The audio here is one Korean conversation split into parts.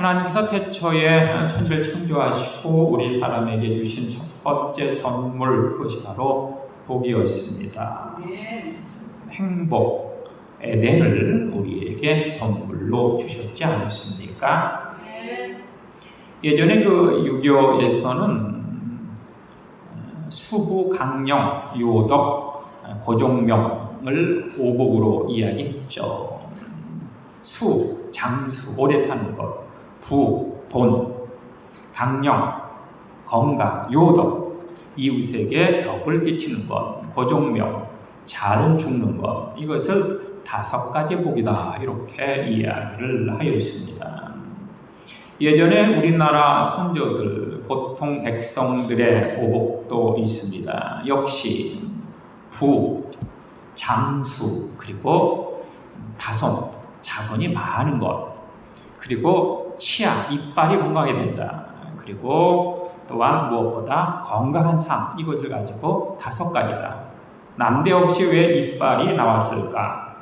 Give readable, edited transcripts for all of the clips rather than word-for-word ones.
하나님께서 태초에 천지를 창조하시고 우리 사람에게 주신 첫 번째 선물, 그것이 바로 복이었습니다. 행복, 에덴을 우리에게 선물로 주셨지 않습니까? 예전에 그 유교에서는 수부, 강령, 요덕, 고종명을 오복으로 이야기했죠. 수, 장수, 오래 사는 것. 부, 돈. 강령, 건강. 요덕, 이웃에게 덕을 끼치는 것. 고종명, 잘 죽는 것. 이것을 5가지 복이다, 이렇게 이야기를 하였습니다. 예전에 우리나라 선조들, 보통 백성들의 오복도 있습니다. 역시 부, 장수, 그리고 다손, 자손이 많은 것, 그리고 치아, 이빨이 건강해야 된다. 그리고 또한 무엇보다 건강한 삶, 이것을 가지고 5가지다. 난데없이 왜 이빨이 나왔을까?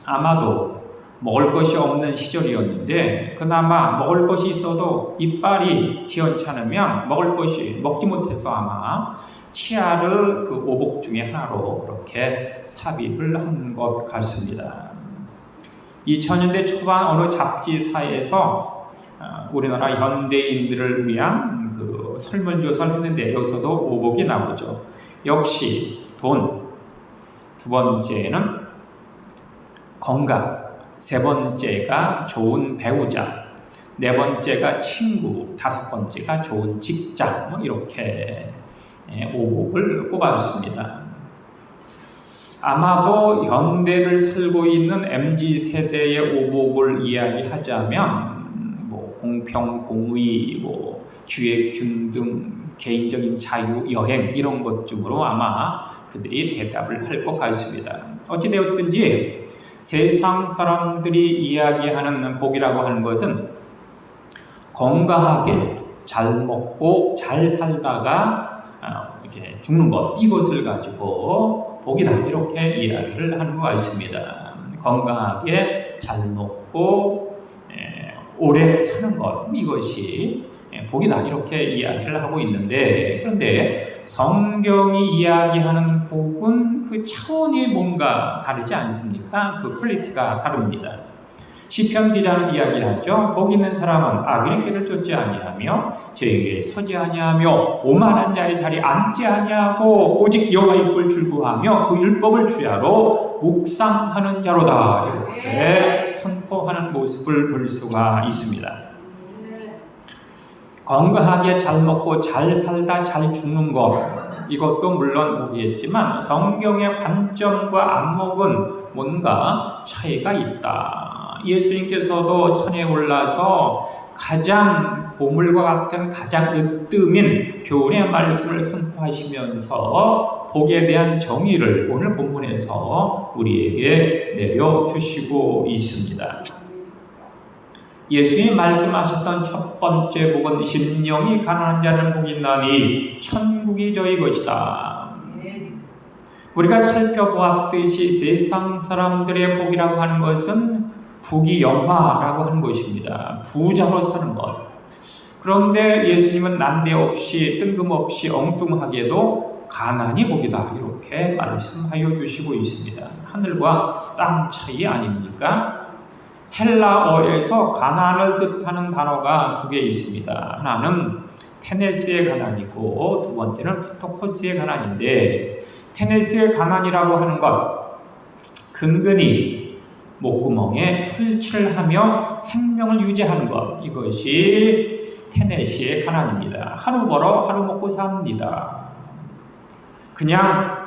아마도 먹을 것이 없는 시절이었는데 그나마 먹을 것이 있어도 이빨이 시원찮으면 먹지 못해서 아마 치아를 그 오복 중에 하나로 그렇게 삽입을 한 것 같습니다. 2000년대 초반 어느 잡지사에서 우리나라 현대인들을 위한 그 설문조사를 했는데 여기서도 오복이 나오죠. 역시 돈, 2번째는 건강, 3번째가 좋은 배우자, 4번째가 친구, 5번째가 좋은 직장, 이렇게 오복을 꼽았습니다. 아마도 현대를 살고 있는 MZ세대의 오복을 이야기하자면 공평, 공의, 기획, 등 개인적인 자유, 여행 이런 것 중으로 아마 그들이 대답을 할 것 같습니다. 어찌되었든지 세상 사람들이 이야기하는 복이라고 하는 것은 건강하게 잘 먹고 잘 살다가 이렇게 죽는 것, 이것을 가지고 복이다, 이렇게 이야기를 하는 것 같습니다. 건강하게 잘 먹고 오래 사는 것, 이것이 복이다, 이렇게 이야기를 하고 있는데, 그런데 성경이 이야기하는 복은 그 차원이 뭔가 다르지 않습니까? 그 퀄리티가 다릅니다. 시편 기자는 이야기하죠. 복 있는 사람은 악인의 길을 쫓지 아니하며 죄의 서지 아니하며 오만한 자의 자리에 앉지 아니하고 오직 여호와의 꼴을 즐거워하며 그 율법을 주야로 묵상하는 자로다, 이렇게 선포하는 모습을 볼 수가 있습니다. 건강하게 잘 먹고 잘 살다 잘 죽는 것, 이것도 물론 복이겠지만 성경의 관점과 안목은 뭔가 차이가 있다. 예수님께서도 산에 올라서 가장 보물과 같은 가장 으뜸인 교훈의 말씀을 선포하시면서 복에 대한 정의를 오늘 본문에서 우리에게 내려주시고 있습니다. 예수님이 말씀하셨던 첫 번째 복은 심령이 가난한 자는 복이 있나니 천국이 저희 것이다. 우리가 살펴보았듯이 세상 사람들의 복이라고 하는 것은 부귀영화라고 하는 것입니다. 부자로 사는 것. 그런데 예수님은 난데없이 뜬금없이 엉뚱하게도 가난이 복이다, 이렇게 말씀하여 주시고 있습니다. 하늘과 땅 차이 아닙니까? 헬라어에서 가난을 뜻하는 단어가 2개 있습니다. 하나는 테네스의 가난이고 2번째는 프토코스의 가난인데, 테네스의 가난이라고 하는 것, 근근히 목구멍에 풀칠을 하며 생명을 유지하는 것, 이것이 테네시의 가난입니다. 하루 벌어 하루 먹고 삽니다. 그냥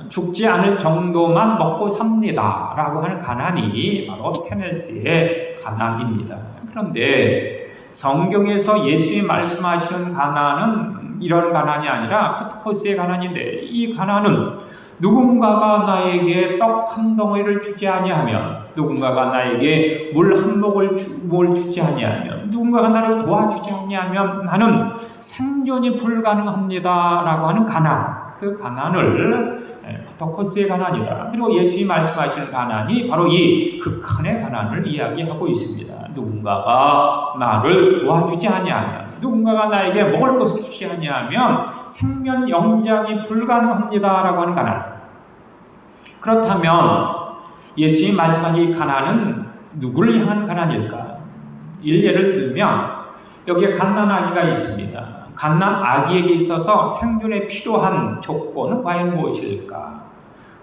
죽지 않을 정도만 먹고 삽니다 라고 하는 가난이 바로 테네시의 가난입니다. 그런데 성경에서 예수님이 말씀하시는 가난은 이런 가난이 아니라 프토코스의 가난인데, 이 가난은 누군가가 나에게 떡 한 덩어리를 주지 아니하면, 누군가가 나에게 물 한 모금을 주지 아니하면, 누군가가 나를 도와주지 아니하면 나는 생존이 불가능합니다 라고 하는 가난, 그 가난을 펜타코스의 가난이다. 그리고 예수님이 말씀하시는 가난이 바로 이 극한의 가난을 이야기하고 있습니다. 누군가가 나를 도와주지 아니하면, 누군가가 나에게 먹을 것을 주지 아니하면 생명 영장이 불가능합니다라고 하는 가난. 그렇다면 예수님이 말씀하신 이 가난은 누구를 향한 가난일까? 일례를 들면 여기에 갓난아기가 있습니다. 갓난아기에게 있어서 생존에 필요한 조건은 과연 무엇일까?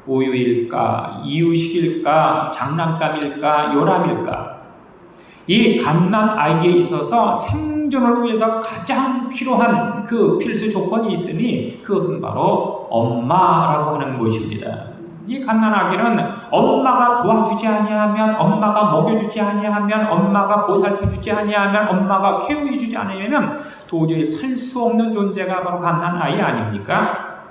우유일까? 이유식일까? 장난감일까? 요람일까? 이 갓난아기에 있어서 생존을 위해서 가장 필요한 그 필수 조건이 있으니 그것은 바로 엄마라고 하는 것입니다. 이 갓난아기는 엄마가 도와주지 아니하면, 엄마가 먹여주지 아니하면, 엄마가 보살펴주지 아니하면, 엄마가 케어해주지 않으면 도저히 살 수 없는 존재가 바로 갓난아이 아닙니까?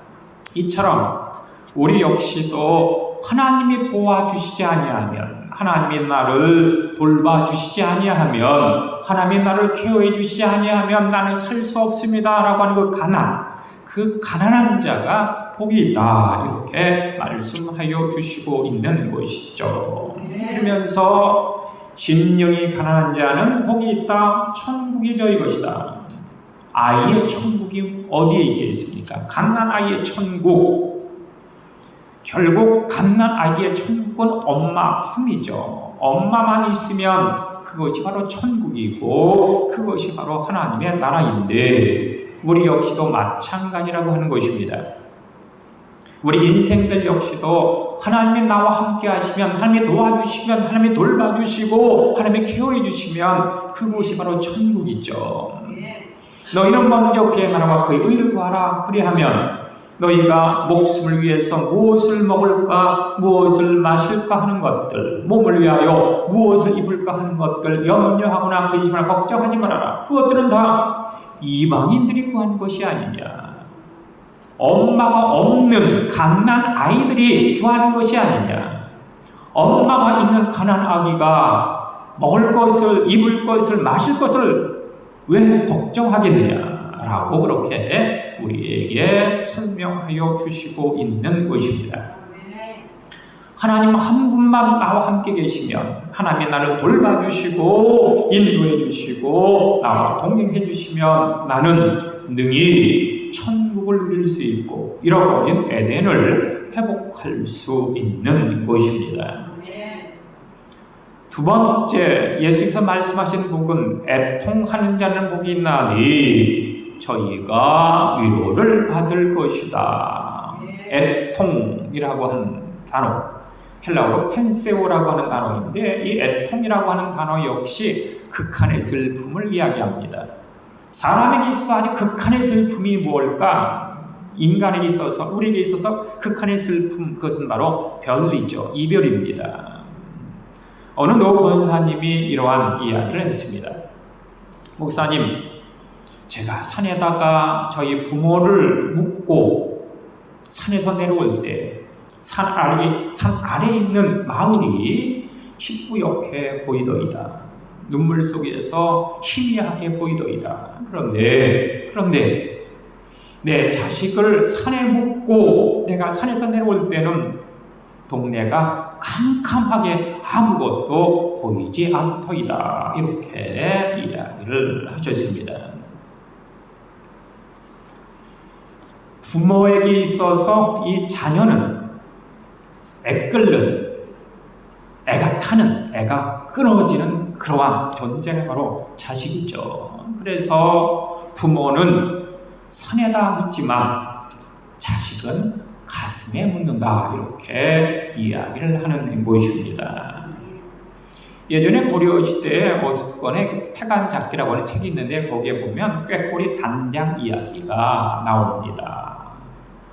이처럼 우리 역시도 하나님이 도와주시지 아니하면, 하나님이 나를 돌봐주시지 아니하면, 하나님이 나를 케어해주시지 아니하면 나는 살 수 없습니다 라고 하는 그 가난, 그 가난한 자가 복이 있다 이렇게 말씀하여 주시고 있는 것이죠. 그러면서 심령이 가난한 자는 복이 있다. 천국이 저희 것이다. 아이의 천국이 어디에 있겠습니까? 갓난아이의 천국. 결국 갓난아이의 천국은 엄마 품이죠. 엄마만 있으면 그것이 바로 천국이고 그것이 바로 하나님의 나라인데 우리 역시도 마찬가지라고 하는 것입니다. 우리 인생들 역시도 하나님이 나와 함께 하시면, 하나님이 도와주시면, 하나님이 돌봐주시고 하나님이 케어해 주시면 그곳이 바로 천국이죠. 너희는 먼저 그의 나라와 그의 의를 구하라. 그리하면 너희가 목숨을 위해서 무엇을 먹을까, 무엇을 마실까 하는 것들, 몸을 위하여 무엇을 입을까 하는 것들 염려하거나 근심하거나 걱정하지 말아라. 그것들은 다 이방인들이 구한 것이 아니냐. 엄마가 없는 갓난 아이들이 구하는 것이 아니냐. 엄마가 있는 가난 아기가 먹을 것을, 입을 것을, 마실 것을 왜 걱정하겠느냐라고 그렇게 우리에게 설명하여 주시고 있는 것입니다. 하나님 한 분만 나와 함께 계시면, 하나님이 나를 돌봐주시고 인도해 주시고 나와 동행해 주시면 나는 능히 천국을 누릴 수 있고 잃어버린 에덴을 회복할 수 있는 것입니다. 두 번째, 예수께서 말씀하신 복은 애통하는 자는 복이 있나니 저희가 위로를 받을 것이다. 애통이라고 하는 단어, 헬라어로 펜세오라고 하는 단어인데 이 애통이라고 하는 단어 역시 극한의 슬픔을 이야기합니다. 사람에게 있어서 아주 극한의 슬픔이 무엇일까? 인간에게 있어서, 우리에게 있어서 극한의 슬픔, 그것은 바로 별이죠. 이별입니다. 어느 노 권사님이 이러한 이야기를 했습니다. 목사님, 제가 산에다가 저희 부모를 묻고 산에서 내려올 때 산 아래에 있는 마을이 희뿌옇게 보이더이다. 눈물 속에서 희미하게 보이더이다. 그런데 내 자식을 산에 묻고 내가 산에서 내려올 때는 동네가 캄캄하게 아무것도 보이지 않더이다. 이렇게 이야기를 하셨습니다. 부모에게 있어서 이 자녀는 애끓는, 애가 타는, 애가 끊어지는 그러한 존재가 바로 자식이죠. 그래서 부모는 산에다 묻지만 자식은 가슴에 묻는다. 이렇게 이야기를 하는 것입니다. 예전에 고려시대에 어습권의 패간잡기라고 하는 책이 있는데 거기에 보면 꾀꼬리 단장 이야기가 나옵니다.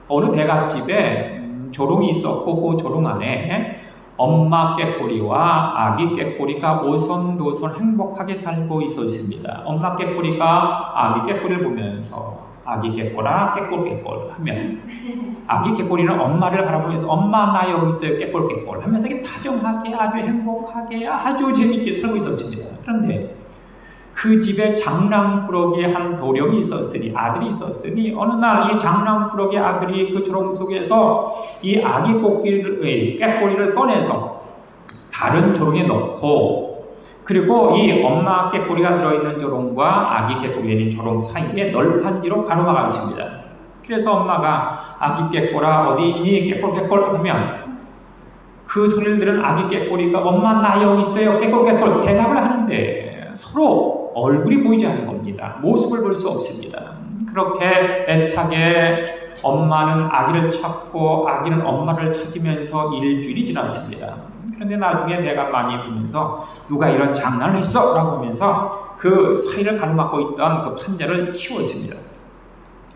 어느 대갓집에 조롱이 있었고 그 조롱 안에 엄마 꾀꼬리와 아기 꾀꼬리가 오손도손 행복하게 살고 있었습니다. 엄마 꾀꼬리가 아기 꾀꼬리를 보면서 아기 꾀꼬라 꾀꼴 하면 아기 꾀꼬리는 엄마를 바라보면서 엄마 나 여기 있어요 꾀꼴 하면서 다정하게 아주 행복하게 아주 재밌게 살고 있었습니다. 그런데 그 집에 장난꾸러기 한 도령이 있었으니, 아들이 있었으니, 어느 날 이 장난꾸러기 아들이 그 조롱 속에서 이 아기 꾀꼬리를 꺼내서 다른 조롱에 넣고, 그리고 이 엄마 꾀꼬리가 들어있는 조롱과 아기 꾀꼬리에 있는 조롱 사이에 널판지로 가로막아 있습니다. 그래서 엄마가 아기 꾀꼬라 어디 있니? 꾀꼴 하면 그 소리를 들은 아기 꾀꼬리가 엄마 나 여기 있어요. 꾀꼴 대답을 하는데 서로 얼굴이 보이지 않는 겁니다. 모습을 볼 수 없습니다. 그렇게 애타게 엄마는 아기를 찾고 아기는 엄마를 찾으면서 일주일이 지났습니다. 그런데 나중에 내가 많이 보면서 누가 이런 장난을 했어? 라고 하면서 그 사이를 가로막고 있던 그 판자를 치웠습니다.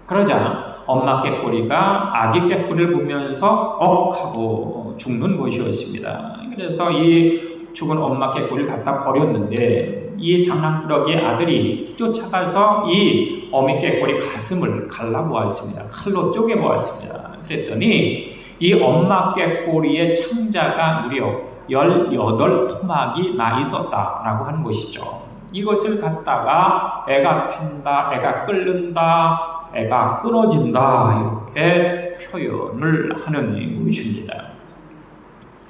그러자 엄마 꾀꼬리가 아기 꾀꼬리를 보면서 하고 죽는 것이었습니다. 그래서 이 죽은 엄마 꾀꼬리를 갖다 버렸는데 이 장난꾸러기 아들이 쫓아가서 이 어미 꾀꼬리 가슴을 갈라보았습니다. 칼로 쪼개보았습니다. 그랬더니 이 엄마 꾀꼬리의 창자가 무려 18토막이 나 있었다라고 하는 것이죠. 이것을 갖다가 애가 탄다, 애가 끓는다, 애가 끊어진다 이렇게 표현을 하는 것입니다.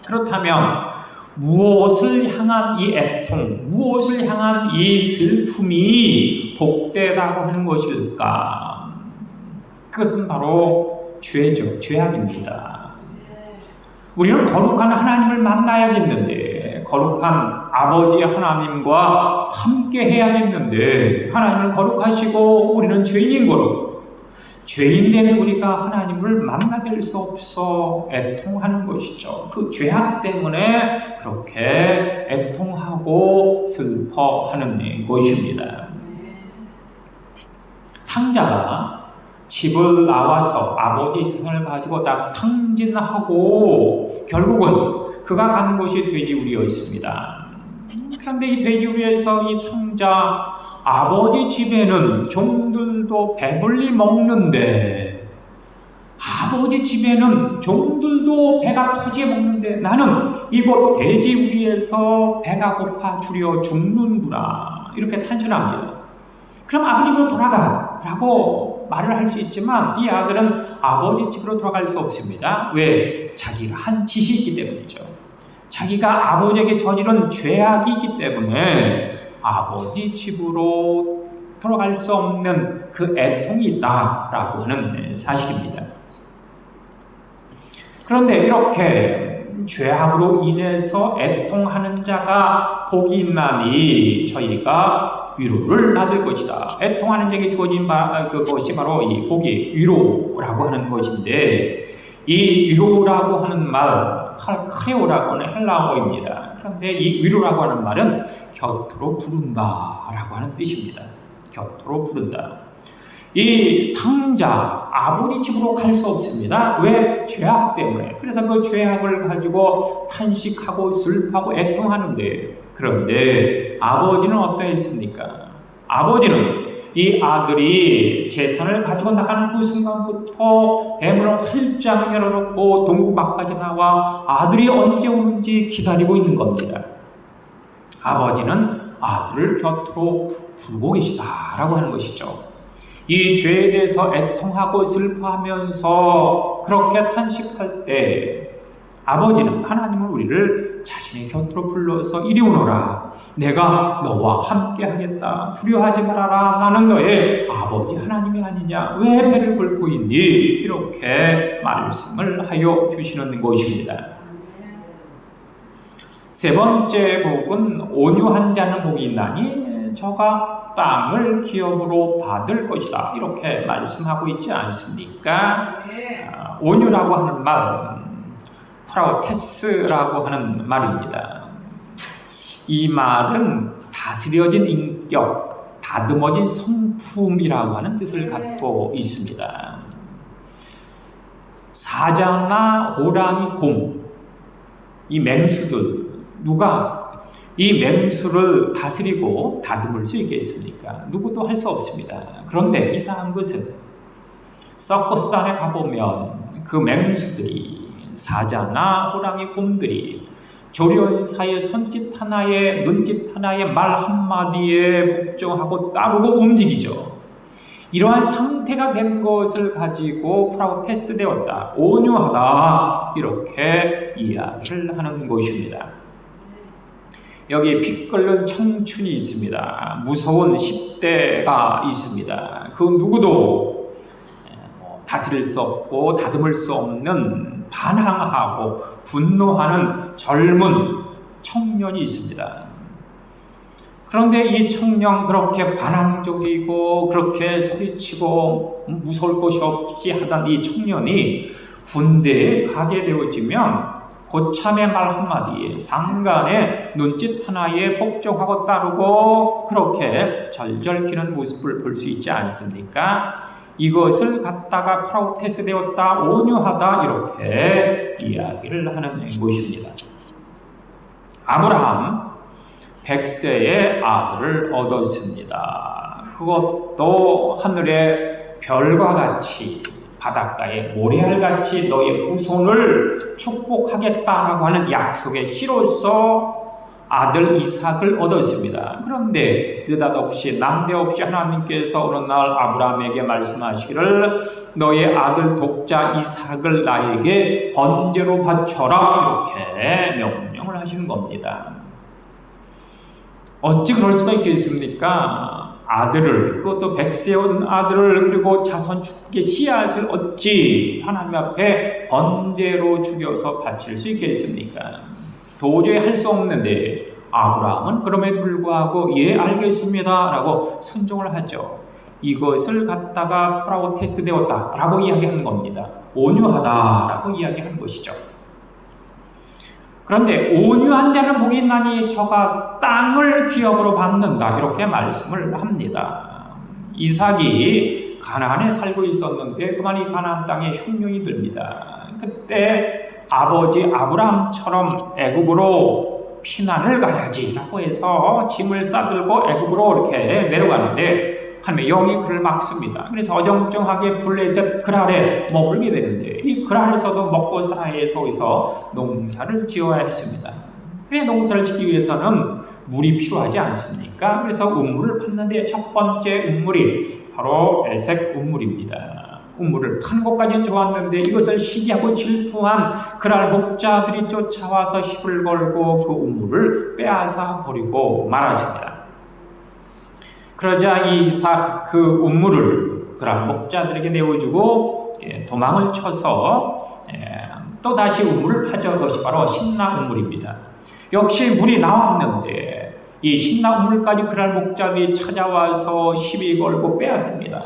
그렇다면 무엇을 향한 이 애통, 무엇을 향한 이 슬픔이 복되다고 하는 것일까? 그것은 바로 죄죠. 죄악입니다. 우리는 거룩한 하나님을 만나야겠는데, 거룩한 아버지 하나님과 함께 해야겠는데, 하나님은 거룩하시고 우리는 죄인인 거로 죄인된 우리가 하나님을 만나뵐 수 없어 애통하는 것이죠. 그 죄악 때문에 그렇게 애통하고 슬퍼하는 것입니다. 상자가 집을 나와서 아버지 세상을 가지고 다 탕진하고 결국은 그가 간 곳이 돼지우리였습니다. 그런데 이 돼지우리에서 이 탕자 아버지 집에는 종들도 배불리 먹는데, 아버지 집에는 종들도 배가 터지게 먹는데 나는 이곳 돼지우리에서 배가 고파 주려 죽는구나 이렇게 탄식합니다. 그럼 아버지 집으로 돌아가 라고 말을 할 수 있지만 이 아들은 아버지 집으로 돌아갈 수 없습니다. 왜? 자기가 한 짓이 있기 때문이죠. 자기가 아버지에게 저지른 죄악이 있기 때문에 아버지 집으로 돌아갈 수 없는 그 애통이 있다라고 하는 사실입니다. 그런데 이렇게 죄악으로 인해서 애통하는 자가 복이 있나니 저희가 위로를 받을 것이다. 애통하는 자에게 주어진 그것이 바로 이 복이 위로라고 하는 것인데, 이 위로라고 하는 말, 카레오라고 하는 헬라어입니다. 그런데 이 위로라고 하는 말은 곁으로 부른다라고 하는 뜻입니다. 곁으로 부른다. 이 탕자 아버지 집으로 갈 수 없습니다. 왜? 죄악 때문에. 그래서 그 죄악을 가지고 탄식하고 슬퍼하고 애통하는데, 그런데 아버지는 어떠했습니까? 아버지는 이 아들이 재산을 가지고 나가는 그 순간부터 대문을 활짝 열어놓고 동구 밖까지 나와 아들이 언제 오는지 기다리고 있는 겁니다. 아버지는 아들을 곁으로 부르고 계시다라고 하는 것이죠. 이 죄에 대해서 애통하고 슬퍼하면서 그렇게 탄식할 때 아버지는 하나님은 우리를 자신의 곁으로 불러서 이리 오너라. 내가 너와 함께 하겠다. 두려워하지 말아라. 나는 너의 아버지 하나님이 아니냐. 왜 배를 긁고 있니? 이렇게 말씀을 하여 주시는 것입니다. 세 번째 복은 온유한 자는 복이 있나니 저가 땅을 기업으로 받을 것이다. 이렇게 말씀하고 있지 않습니까? 온유라고 하는 말은 프라우테스라고 하는 말입니다. 이 말은 다스려진 인격, 다듬어진 성품이라고 하는 뜻을 갖고 있습니다. 사자나 호랑이, 곰, 이 맹수들, 누가 이 맹수를 다스리고 다듬을 수 있겠습니까? 누구도 할 수 없습니다. 그런데 이상한 것은 서커스단에 가보면 그 맹수들이, 사자나 호랑이, 곰들이 조련사의 손짓 하나에 눈짓 하나에 말 한마디에 복종하고 따르고 움직이죠. 이러한 상태가 된 것을 가지고 프라우테스 되었다, 온유하다, 이렇게 이야기를 하는 것입니다. 여기 피 끓는 청춘이 있습니다. 무서운 10대가 있습니다. 그 누구도 다스릴 수 없고 다듬을 수 없는 반항하고 분노하는 젊은 청년이 있습니다. 그런데 이 청년, 그렇게 반항적이고 그렇게 소리치고 무서울 것이 없이 하던 이 청년이 군대에 가게 되어지면 고참의 말 한마디에 상간의 눈짓 하나에 복종하고 따르고 그렇게 절절 기는 모습을 볼 수 있지 않습니까? 이것을 갖다가 프라우테스 되었다, 온유하다, 이렇게 이야기를 하는 것입니다. 아브라함 100세의 아들을 얻었습니다. 그것도 하늘의 별과 같이 바닷가의 모래알같이 너의 후손을 축복하겠다라고 하는 약속의 씨로서 아들 이삭을 얻었습니다. 그런데 느닷없이 난데없이 하나님께서 어느 날 아브라함에게 말씀하시기를 너의 아들 독자 이삭을 나에게 번제로 바쳐라, 이렇게 명령을 하시는 겁니다. 어찌 그럴 수가 있겠습니까? 아들을, 그것도 100세 얻은 아들을, 그리고 자손 축복의 씨앗을 어찌 하나님 앞에 번제로 죽여서 바칠 수 있겠습니까? 도저히 할 수 없는데 아브라함은 그럼에도 불구하고 예 알겠습니다 라고 순종을 하죠. 이것을 갖다가 프라우테스 되었다 라고 이야기하는 겁니다. 온유하다 라고 이야기하는 것이죠. 그런데 온유한 자는 복이 있나니 저가 땅을 기업으로 받는다, 이렇게 말씀을 합니다. 이삭이 가나안에 살고 있었는데 그만 이 가나안 땅에 흉년이 듭니다. 그때 아버지 아브라함처럼 애굽으로 피난을 가야지라고 해서 짐을 싸들고 애굽으로 이렇게 내려가는데 하나님의 영이 그를 막습니다. 그래서 어정쩡하게 블레셋 그랄에 머물게 되는데 이 그랄에서도 먹고 살아야 해서 거기서 농사를 지어야 했습니다. 그래 농사를 짓기 위해서는 물이 필요하지 않습니까? 그래서 우물을 팠는데 첫 번째 우물이 바로 에색 우물입니다. 우물을 파는 것까지는 좋았는데 이것을 시기하고 질투한 그랄 목자들이 쫓아와서 힙을 걸고 그 우물을 빼앗아 버리고 말았습니다. 그러자 이삭 그 우물을 그랄 목자들에게 내어주고 도망을 쳐서 또 다시 우물을 파져. 것이 바로 신나 우물입니다. 역시 물이 나왔는데 이 신나 우물까지 그랄 목자들이 찾아와서 시비 걸고 빼앗습니다.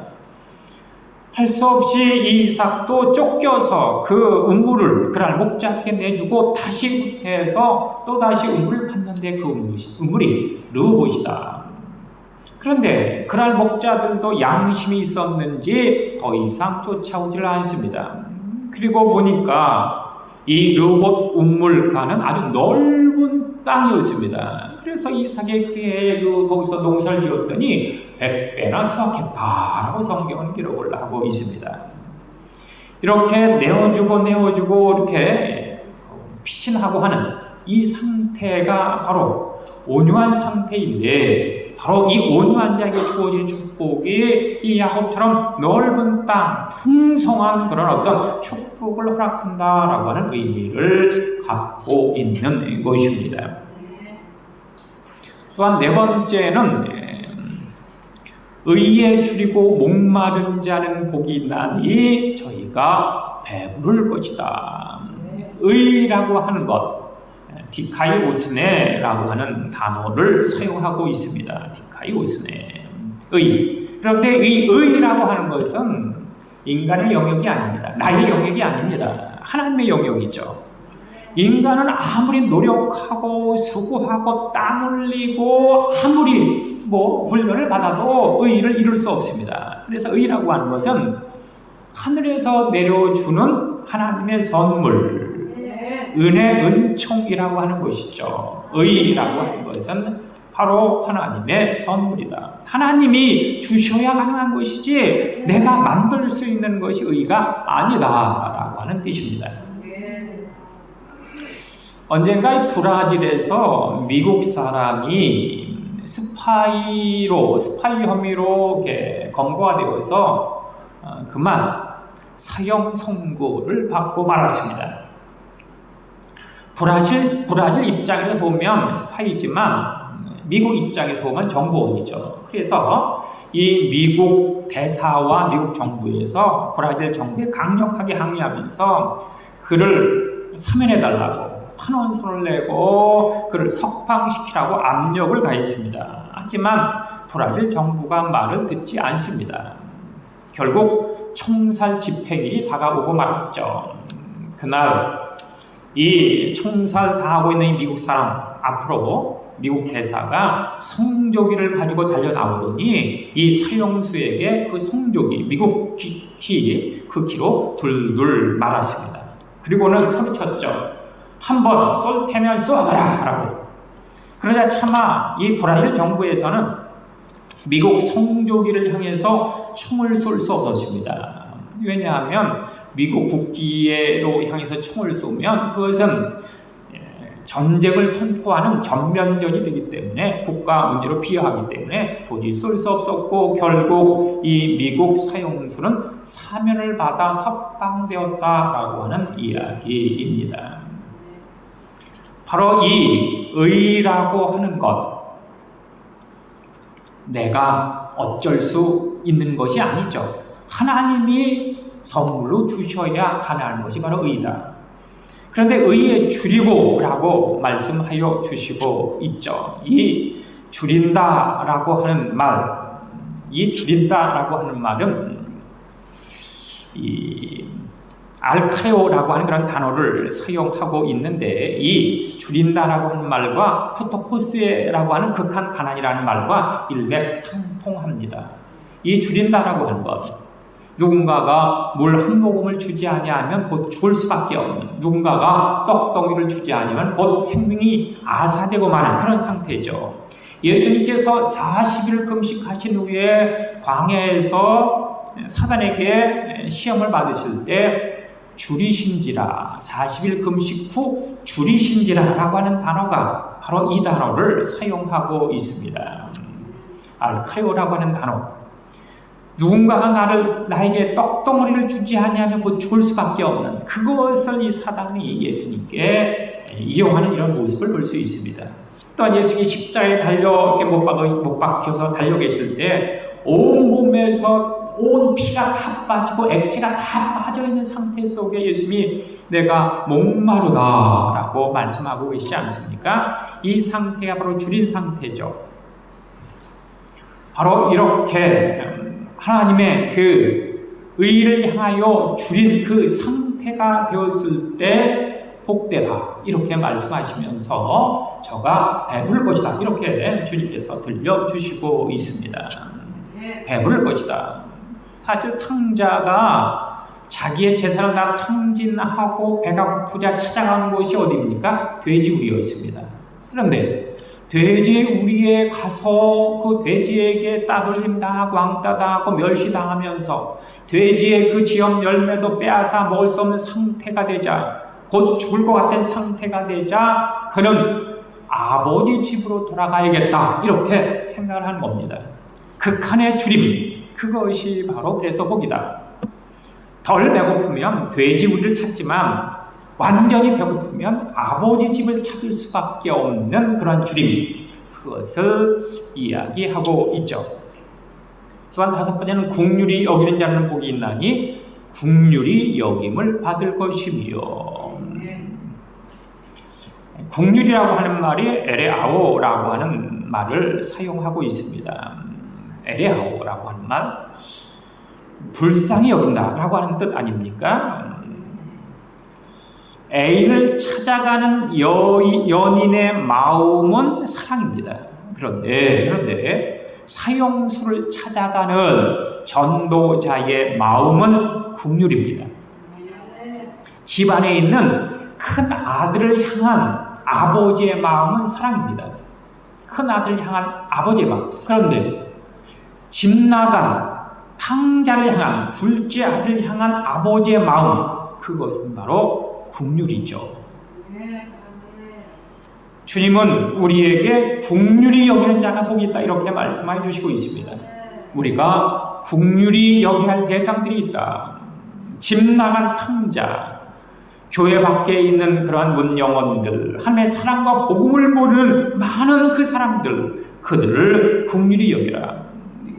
할 수 없이 이삭도 쫓겨서 그 우물을 그랄 목자에게 내주고 다시 후퇴해서 또 다시 우물을 팠는데 그 우물이 르호봇이다. 그런데 그랄 목자들도 양심이 있었는지 더 이상 쫓아오질 않습니다. 그리고 보니까 이 르호봇 우물가는 아주 넓은 땅이었습니다. 그래서 이삭의 그해 거기서 농사를 지었더니 100배나 수확했다라고 성경은 기록을 하고 있습니다. 이렇게 내어주고 이렇게 피신하고 하는 이 상태가 바로 온유한 상태인데, 바로 이 온유한 자에게 주어진 축복이 이 야곱처럼 넓은 땅, 풍성한 그런 어떤 축복을 허락한다라고 하는 의미를 갖고 있는 것입니다. 또한 네 번째는 의에 줄이고 목마른 자는 복이 나니 저희가 배부를 것이다. 의라고 하는 것, 디카이오스네라고 하는 단어를 사용하고 있습니다. 디카이오스네, 의. 그런데 이 의라고 하는 것은 인간의 영역이 아닙니다. 나의 영역이 아닙니다. 하나님의 영역이죠. 인간은 아무리 노력하고 수고하고 땀 흘리고 아무리 훈련을 받아도 의를 이룰 수 없습니다. 그래서 의라고 하는 것은 하늘에서 내려주는 하나님의 선물, 은혜, 은총이라고 하는 것이죠. 의라고 하는 것은 바로 하나님의 선물이다. 하나님이 주셔야 가능한 것이지 내가 만들 수 있는 것이 의가 아니다라고 하는 뜻입니다. 언젠가 이 브라질에서 미국 사람이 스파이 혐의로 이렇게 검거가 되어서 그만 사형 선고를 받고 말았습니다. 브라질 입장에서 보면 스파이지만 미국 입장에서 보면 정보원이죠. 그래서 이 미국 대사와 미국 정부에서 브라질 정부에 강력하게 항의하면서 그를 사면해달라고 탄원서를 내고 그를 석방시키라고 압력을 가했습니다. 하지만 브라질 정부가 말을 듣지 않습니다. 결국 총살 집행일이 다가오고 말았죠. 그날 이 총살 당하고 있는 이 미국 사람 앞으로 미국 대사가 성조기를 가지고 달려나오더니 이 사형수에게 그 성조기 미국 그 키로 둘둘 말았습니다. 그리고는 소리쳤죠. 한번 쏠 테면 쏘아라 라고. 그러자 차마 이 브라질 정부에서는 미국 성조기를 향해서 총을 쏠 수 없었습니다. 왜냐하면 미국 국기로 향해서 총을 쏘면 그것은 전쟁을 선포하는 전면전이 되기 때문에 국가 문제로 비하하기 때문에 도저히 쏠 수 없었고 결국 이 미국 사형수는 사면을 받아 석방되었다라고 하는 이야기입니다. 바로 이 의라고 하는 것, 내가 어쩔 수 있는 것이 아니죠. 하나님이 선물로 주셔야 가능한 것이 바로 의다. 그런데 의에 줄이고라고 말씀하여 주시고 있죠. 이 줄인다라고 하는 말, 이 줄인다라고 하는 말은 이 알카레오라고 하는 그런 단어를 사용하고 있는데 이 줄인다라고 하는 말과 푸토코스에라고 하는 극한 가난이라는 말과 일맥상통합니다. 이 줄인다라고 하는 것, 누군가가 물 한 모금을 주지 아니하면 곧 죽을 수밖에 없는, 누군가가 떡덩이를 주지 아니하면 곧 생명이 아사되고 마는 그런 상태죠. 예수님께서 40일 금식하신 후에 광야에서 사단에게 시험을 받으실 때 줄이신지라, 40일 금식 후 줄이신지라 라고 하는 단어가 바로 이 단어를 사용하고 있습니다. 알카요라고 하는 단어, 누군가가 나에게 떡덩어리를 주지 아니하면 곧 죽을 수밖에 없는, 그것을 이 사단이 예수님께 이용하는 이런 모습을 볼 수 있습니다. 또한 예수님이 십자가에 달려 이렇게 못 박혀서 달려 계실 때 온 몸에서 온 피가 다 빠지고 액체가 다 빠져 있는 상태 속에 예수님이 내가 목마르다라고 말씀하고 계시지 않습니까? 이 상태가 바로 줄인 상태죠. 바로 이렇게 하나님의 그 의를 향하여 줄인 그 상태가 되었을 때 복되다 이렇게 말씀하시면서 저가 배부를 것이다 이렇게 주님께서 들려주시고 있습니다. 배부를 것이다. 사실 탕자가 자기의 재산을 다 탕진하고 배가 고프자 찾아가는 곳이 어디입니까? 돼지우리였습니다. 그런데 돼지우리에 가서 그 돼지에게 따돌림 당하고 왕따 당하고 멸시 당하면서 돼지의 그 지엄 열매도 빼앗아 먹을 수 없는 상태가 되자, 곧 죽을 것 같은 상태가 되자 그는 아버지 집으로 돌아가야겠다 이렇게 생각을 하는 겁니다. 극한의 줄임, 그것이 바로 그래서 복이다. 덜 배고프면 돼지우리를 찾지만 완전히 배고프면 아버지 집을 찾을 수밖에 없는 그런 줄임, 그것을 이야기하고 있죠. 또한 다섯 번째는 국률이 여기는 자는 복이 있나니 국률이 여김을 받을 것이며, 국률이라고 하는 말이 에레아오라고 하는 말을 사용하고 있습니다. 에레아오라고 하는 말, 불쌍히 여긴다라고 하는 뜻 아닙니까? 애인을 찾아가는 연인의 마음은 사랑입니다. 그런데 사형수를 찾아가는 전도자의 마음은 국률입니다. 집안에 있는 큰 아들을 향한 아버지의 마음은 사랑입니다. 큰 아들을 향한 아버지의 마음. 그런데 집 나간 탕자를 향한, 둘째 아들을 향한 아버지의 마음, 그것은 바로 국률이죠. 주님은 우리에게 긍휼히 여기는 자가 복이 있다 이렇게 말씀해 주시고 있습니다. 우리가 긍휼히 여겨야 할 대상들이 있다. 집 나간 탕자, 교회 밖에 있는 그러한 문영원들, 하나님의 사랑과 복음을 모르는 많은 그 사람들, 그들을 긍휼히 여기라.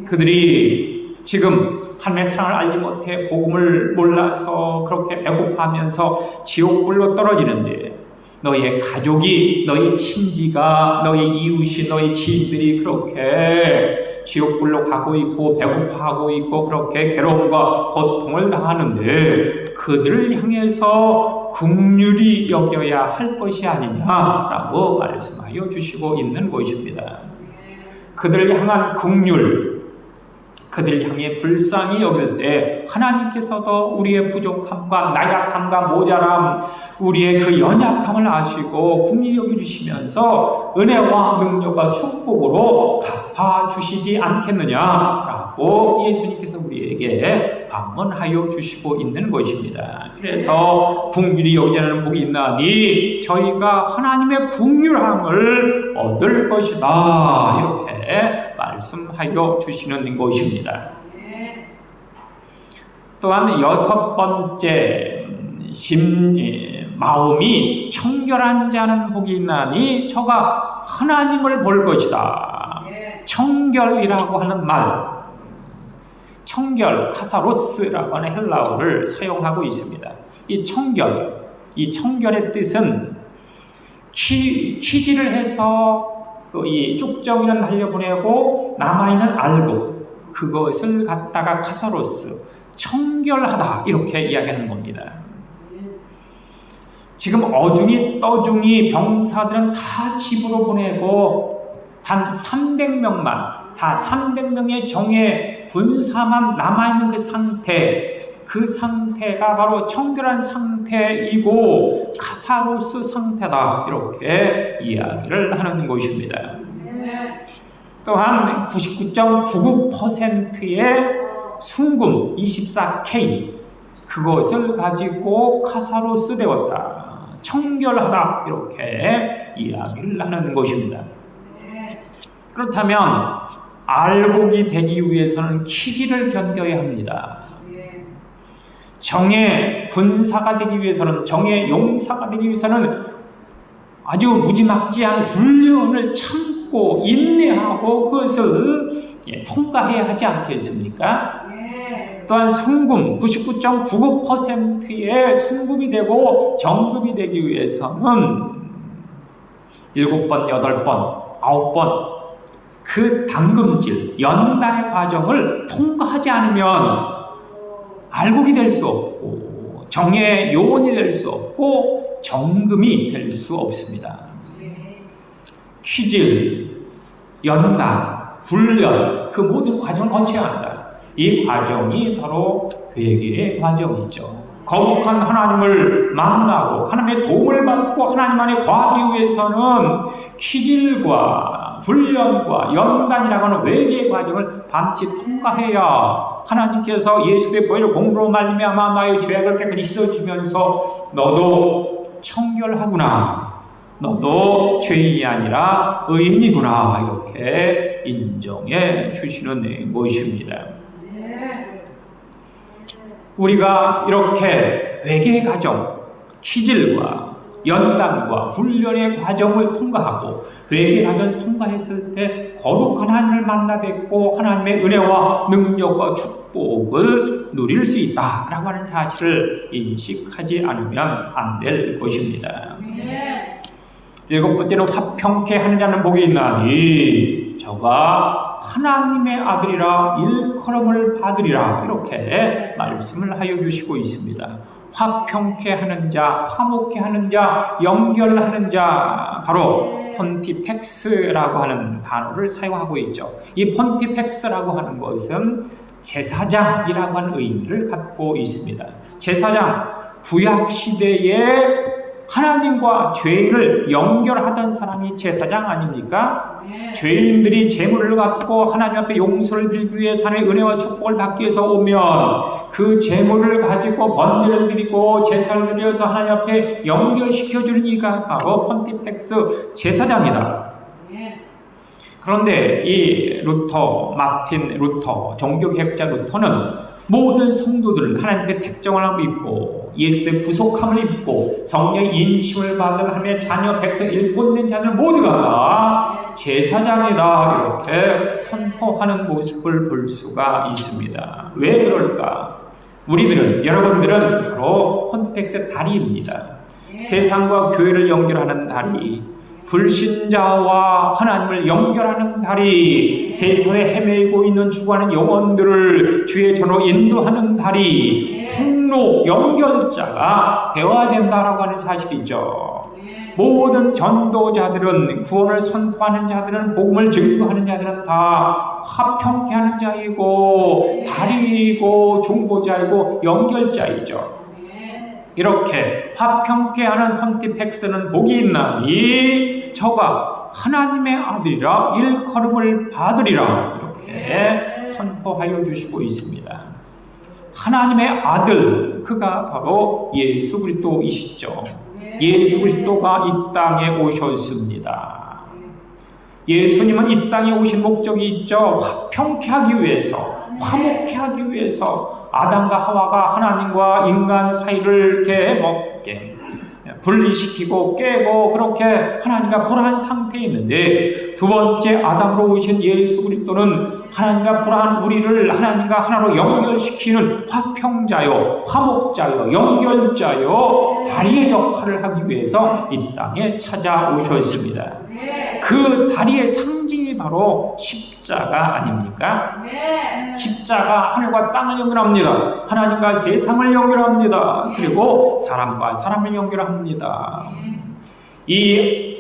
그들이 지금 하나님의 사랑을 알지 못해 복음을 몰라서 그렇게 배고파하면서 지옥불로 떨어지는데, 너의 가족이, 너의 친지가, 너의 이웃이, 너의 지인들이 그렇게 지옥불로 가고 있고 배고파하고 있고 그렇게 괴로움과 고통을 당하는데 그들을 향해서 긍휼히 여겨야 할 것이 아니냐라고 말씀하여 주시고 있는 것입니다. 그들을 향한 긍휼, 그들을 향해 불쌍히 여길 때 하나님께서도 우리의 부족함과 나약함과 모자람, 우리의 그 연약함을 아시고 긍휼히 여겨주시면서 은혜와 능력과 축복으로 갚아주시지 않겠느냐라고 예수님께서 우리에게 방문하여 주시고 있는 것입니다. 그래서 긍휼히 여기는 복이 있나니 저희가 하나님의 긍휼함을 얻을 것이다 이렇게 말씀하여 주시는 것입니다. 또한 여섯 번째 마음이 청결한 자는 복이 있나니 저가 하나님을 볼 것이다. 청결이라고 하는 말, 청결, 카사로스라고 하는 헬라어를 사용하고 있습니다. 이 청결의 뜻은 키질을 해서 이 쭉정이는 날려보내고 남아있는 알고 그것을 갖다가 카사로스, 청결하다 이렇게 이야기하는 겁니다. 지금 어중이 떠중이 병사들은 다 집으로 보내고 단 300명만, 다 300명의 정예 군사만 남아있는 그 상태가 바로 청결한 상태이고 카사로스 상태다 이렇게 이야기를 하는 것입니다. 또한 99.99%의 순금 24K 그것을 가지고 카사로스 되었다. 청결하다 이렇게 이야기를 하는 것입니다. 그렇다면 알곡이 되기 위해서는 키질을 견뎌야 합니다. 정예 군사가 되기 위해서는, 정예 용사가 되기 위해서는 아주 무지막지한 훈련을 참고 인내하고 그것을 통과해야 하지 않겠습니까? 또한 순금 99.99%의 순금이 되고 정금이 되기 위해서는 7번, 8번, 9번 그 당금질, 연단의 과정을 통과하지 않으면 알곡이 될 수 없고 정의 요원이 될 수 없고 정금이 될 수 없습니다. 키질, 연단, 훈련 그 모든 과정을 거쳐야 한다. 이 과정이 바로 회개의 과정이죠. 거룩한 하나님을 만나고 하나님의 도움을 받고 하나님 안에 거하기 위해서는 키질과 훈련과 연단이라고 하는 회개의 과정을 반드시 통과해야 하나님께서 예수의 보혈의 공로로 말미암아 나의 죄악을 깨끗이 씻어주면서 너도 청결하구나, 너도 죄인이 아니라 의인이구나 이렇게 인정해 주시는 것입니다. 우리가 이렇게 회개의 과정, 키질과 연단과 훈련의 과정을 통과하고 회개의 과정을 통과했을 때 거룩한 하나님을 만나 뵙고 하나님의 은혜와 능력과 축복을 누릴 수 있다라고 하는 사실을 인식하지 않으면 안 될 것입니다. 일곱 번째는 화평케 하는 자는 복이 있나니 저가 하나님의 아들이라 일컬음을 받으리라 이렇게 말씀을 하여 주시고 있습니다. 화평케 하는 자, 화목케 하는 자, 연결하는 자, 바로 폰티펙스라고 하는 단어를 사용하고 있죠. 이 폰티펙스라고 하는 것은 제사장이라고 하는 의미를 갖고 있습니다. 제사장, 구약 시대의 하나님과 죄를 연결하던 사람이 제사장 아닙니까? 죄인들이 제물을 갖고 하나님 앞에 용서를 빌기 위해서 하나님의 은혜와 축복을 받기 위해서 오면 그 제물을 가지고 번제를 드리고 제사를 드려서 하나님 앞에 연결시켜주는 이가 바로 폰티펙스 제사장이다. 그런데 이 마틴 루터, 종교개혁자 루터는 모든 성도들은 하나님께 택정함을 입고 예수의 구속함을 입고 성령의 인심을 받은 하나님의 자녀 백성 일꾼된 자들 모두가 다 제사장이다 이렇게 선포하는 모습을 볼 수가 있습니다. 왜 그럴까? 우리들은, 여러분들은 바로 폰티펙스의 다리입니다. 세상과 교회를 연결하는 다리, 불신자와 하나님을 연결하는 다리, 세상에 헤매고 있는 죽어가는 영혼들을 주의 전으로 인도하는 다리, 통로, 연결자가 되어야 된다라고 하는 사실이죠. 모든 전도자들은, 구원을 선포하는 자들은, 복음을 증거하는 자들은 다 화평케 하는 자이고 다리이고 중보자이고 연결자이죠. 이렇게 화평케 하는 폰티펙스는 복이 있나니 저가 하나님의 아들이라 일컬음을 받으리라 이렇게 선포하여 주시고 있습니다. 하나님의 아들, 그가 바로 예수 그리스도이시죠. 예수 그리스도가 이 땅에 오셨습니다. 예수님은 이 땅에 오신 목적이 있죠. 화평케 하기 위해서, 화목케 하기 위해서 아담과 하와가 하나님과 인간 사이를 이렇게 분리시키고 깨고 그렇게 하나님과 불화한 상태에 있는데, 두 번째 아담으로 오신 예수 그리스도는 하나님과 불화한 우리를 하나님과 하나로 연결시키는 화평자요, 화목자요, 연결자요, 다리의 역할을 하기 위해서 이 땅에 찾아오셨습니다. 그 다리의 상징이 바로 십자가 아닙니까? 십자가 하늘과 땅을 연결합니다. 하나님과 세상을 연결합니다. 그리고 사람과 사람을 연결합니다. 이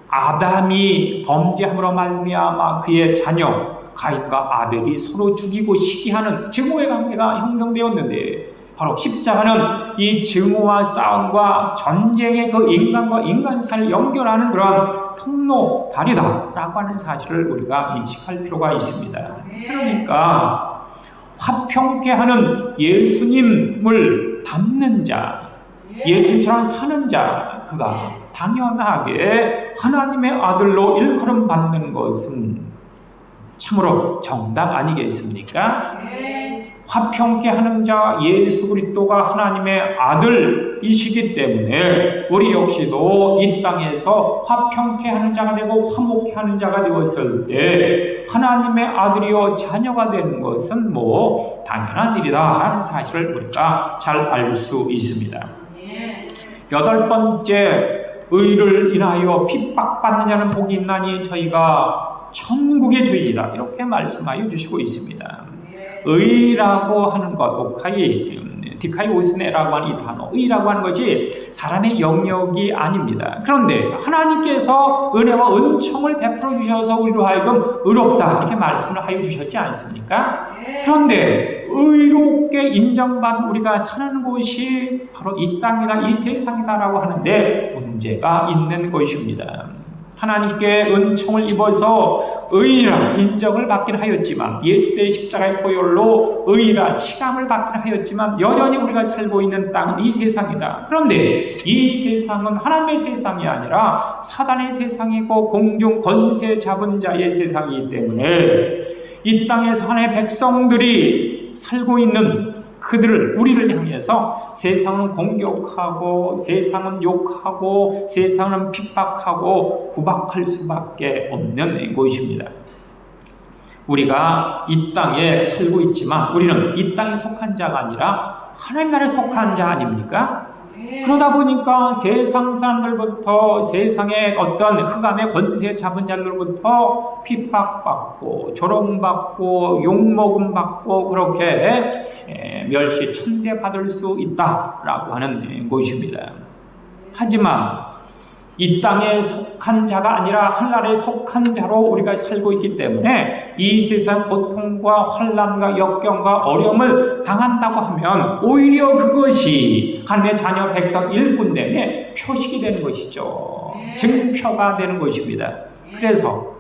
아담이 범죄함으로 말미암아 그의 자녀 가인과 아벨이 서로 죽이고 시기하는 증오의 관계가 형성되었는데, 바로 십자가는 이 증오와 싸움과 전쟁의 그 인간과 인간 사이를 연결하는 그런 통로, 다리다라고 하는 사실을 우리가 인식할 필요가 있습니다. 그러니까 화평케 하는 예수님을 닮는 자, 예수님처럼 사는 자, 그가 당연하게 하나님의 아들로 일컬음 받는 것은 참으로 정답 아니겠습니까? 화평케 하는 자 예수 그리스도가 하나님의 아들이시기 때문에 우리 역시도 이 땅에서 화평케 하는 자가 되고 화목케 하는 자가 되었을 때 하나님의 아들이요 자녀가 되는 것은 당연한 일이다라는 사실을 우리가 잘 알 수 있습니다. 여덟 번째, 의를 인하여 핍박받는 자는 복이 있나니 저희가 천국의 주인이다 이렇게 말씀하여 주시고 있습니다. 의라고 하는 것, 디카이오스네라고 하는 이 단어, 의라고 하는 것이 사람의 영역이 아닙니다. 그런데 하나님께서 은혜와 은총을 베풀어 주셔서 우리로 하여금 의롭다 이렇게 말씀을 하여 주셨지 않습니까? 그런데 의롭게 인정받은 우리가 사는 곳이 바로 이 땅이다, 이 세상이다라고 하는데 문제가 있는 것입니다. 하나님께 은총을 입어서 의라 인정을 받긴 하였지만, 예수의 십자가의 보혈로 의라 치감을 받긴 하였지만 여전히 우리가 살고 있는 땅은 이 세상이다. 그런데 이 세상은 하나님의 세상이 아니라 사단의 세상이고 공중 권세 잡은 자의 세상이기 때문에 이 땅에서 하나님의 백성들이 살고 있는 우리를 향해서 세상은 공격하고 세상은 욕하고 세상은 핍박하고 구박할 수밖에 없는 곳입니다. 우리가 이 땅에 살고 있지만 우리는 이 땅에 속한 자가 아니라 하나님 나라에 속한 자 아닙니까? 그러다 보니까 세상 사람들부터, 세상의 어떤 흑암의 권세 잡은 자들로부터 핍박받고 조롱받고 욕먹음받고 그렇게 멸시 천대받을 수 있다라고 하는 것입니다. 하지만 이 땅에 속한 자가 아니라 하늘나라에 속한 자로 우리가 살고 있기 때문에 이 세상 고통과 환난과 역경과 어려움을 당한다고 하면 오히려 그것이 하나님의 자녀 백성 일꾼됨에 표식이 되는 것이죠. 증표가 되는 것입니다. 그래서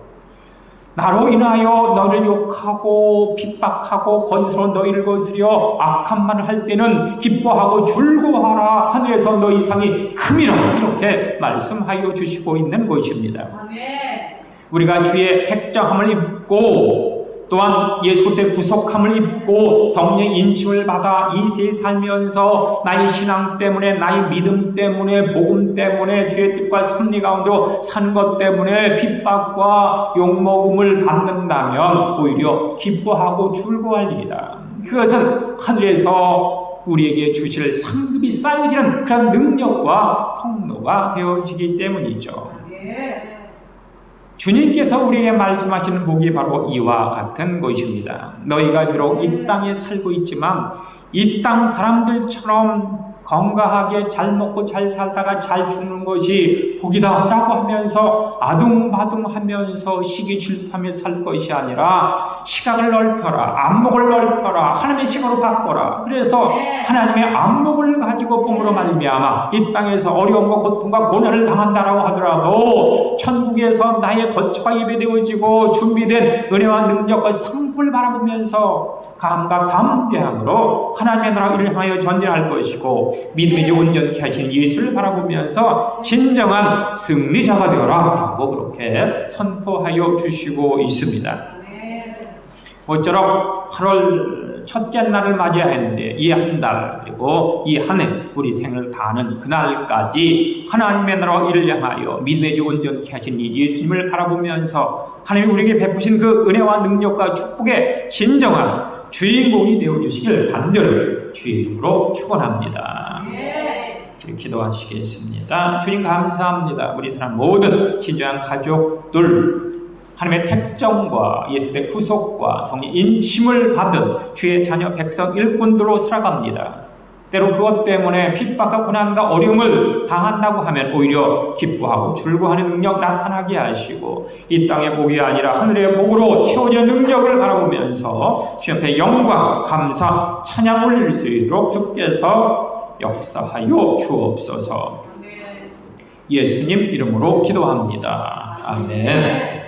나로 인하여 너를 욕하고 핍박하고 거짓으로 너희를 거스려 악한 말을 할 때는 기뻐하고 즐거워하라. 하늘에서 너희 상이 큼이라. 이렇게 말씀하여 주시고 있는 것입니다. 우리가 주의 택정함을 입고 또한 예수의 구속함을 입고 성령의 인침을 받아 이 세에 살면서 나의 신앙 때문에, 나의 믿음 때문에, 복음 때문에, 주의 뜻과 섭리 가운데로 사는 것 때문에 핍박과 욕먹음을 받는다면 오히려 기뻐하고 즐거워할 일이다. 그것은 하늘에서 우리에게 주실 상급이 쌓여지는 그런 능력과 통로가 되어지기 때문이죠. 주님께서 우리에게 말씀하시는 복이 바로 이와 같은 것입니다. 너희가 비록 이 땅에 살고 있지만 이 땅 사람들처럼 건강하게 잘 먹고 잘 살다가 잘 죽는 것이 복이다 라고 하면서 아둥바둥하면서 시기 질투하며 살 것이 아니라 시각을 넓혀라, 안목을 넓혀라, 하나님의 시각으로 바꿔라. 그래서 하나님의 안목을 가지고 봄으로 말미암아 이 땅에서 어려움과 고통과 고난을 당한다라고 하더라도 천국에서 나의 거처가 예배되어지고 준비된 은혜와 능력과 상품을 바라보면서 감각 담대함으로 하나님의 나라를 향하여 전진할 것이고 믿음이 온전케 하신 예수를 바라보면서 진정한 승리자가 되어라 라고 그렇게 선포하여 주시고 있습니다. 모쪼록 8월 첫째 날을 맞이하였는데 이 한 달 그리고 이 한 해 우리 생을 다하는 그날까지 하나님의 나라와 이를 향하여 믿음의 온전케 하신 이 예수님을 바라보면서 하나님이 우리에게 베푸신 그 은혜와 능력과 축복의 진정한 주인공이 되어주시길 간절히 주의 이름으로 축원합니다. 기도하시겠습니다. 주님 감사합니다. 우리 사람 모든 진정한 가족들 하나님의 택정과 예수의 구속과 성령 인침을 받은 주의 자녀 백성 일꾼들로 살아갑니다. 때로 그것 때문에 핍박과 고난과 어려움을 당한다고 하면 오히려 기뻐하고 즐거워하는 능력 나타나게 하시고 이 땅의 복이 아니라 하늘의 복으로 채워지는 능력을 바라보면서 주 옆에 영광, 감사, 찬양 올릴 수 있도록 주께서 역사하여 주옵소서. 예수님 이름으로 기도합니다. 아멘.